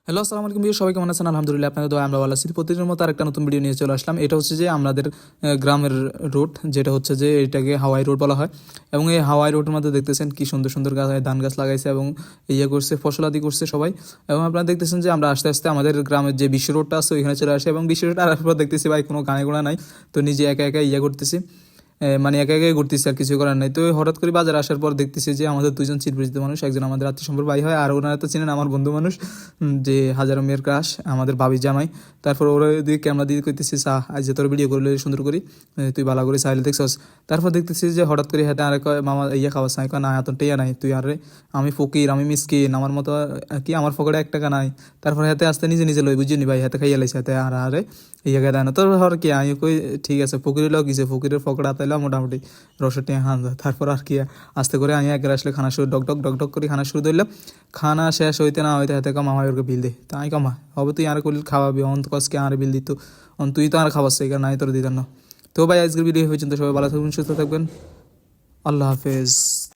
Hello, আসসালামু আলাইকুম viewer, সবাই কেমন আছেন? আলহামদুলিল্লাহ, আপনাদের দোয়ায় আমরা ভালো আছি। প্রতিদিনের মতো আরেকটা নতুন ভিডিও নিয়ে চলে আসলাম। এটা হচ্ছে যে আমাদের গ্রামের রোড, যেটা হচ্ছে যে এটাকে হাওয়াই রোড বলা হয়। এবং এই হাওয়াই রোডের মধ্যে দেখতেছেন কি সুন্দর সুন্দর গাছ, ধান গাছ লাগাইছে এবং ইয়ে করছে, ফসলাদি করছে সবাই। এবং আপনারা দেখতেছেন যে আমরা আস্তে আস্তে আমাদের গ্রামের যে বিশ্ব রোডটা আছে ওইখানে চলে আসে, এবং বিশ্ব রোড আসার পর দেখতেছি ভাই কোনো গানে গোড়া নাই। তো নিজে একা একা ইয়ে করতেছি, মানে একা একাই ঘুরতেছি, আর কিছু করার নাই। তো হঠাৎ করে বাজারে আসার পর দেখতেছি যে আমাদের দুজন চিরপরিচিত মানুষ, একজন আমাদের আত্মীয় সম্পর্ক ভাই হয়, আর ওনারা তো চিনেন আমার বন্ধু মানুষ, যে হাজারো মেয়ের ক্রাশ, আমাদের ভাবি জামাই। তারপর ওরা দিকে ক্যামেরা দিয়ে করতেছি, আজ যে তোর ভিডিও করলে সুন্দর করি, তুই ভালো করে চাইলে দেখছস। তারপর দেখতেছি যে হঠাৎ করে হাতে আরেক মামা ইয়ে খাওয়া চাই, না এত টেয়া নাই তুই, আরে আমি ফকির, আমি মিসকিন, আমার মতো কি আমার পকেটে 1 টাকা নাই। তারপর হাতে আসতে নিজে নিজে লই বুঝিনি ভাই, হাতে খাইয়া লাইছে হাতে, আর আরে ইয়ে দেয় না তোর হর কি, আমি কই ঠিক আছে ফকিরের লোক গেছে, ফকিরের পকেটে আতাইলাম মোটামুটি রসটি হান যায়। তারপর আর কি আস্তে করে আমি একবার আসলে খানা শুরু ডক ডক ডক ডক করে খানা শুরু ধরলাম। খানা শেষ হইতে না হইতে হাতে কমা ওকে বিল দে, তাই কমা হবে তুই আর করলে খাওয়াবি, অন্ত কসকে আর বিল দিত, তুই তো আর খাওয়াস এই নাই তোর দিতাম না। তো ভাই আজকের ভিডিও পর্যন্ত, সবাই ভালো থাকবেন, সুস্থ থাকবেন, আল্লাহ হাফেজ।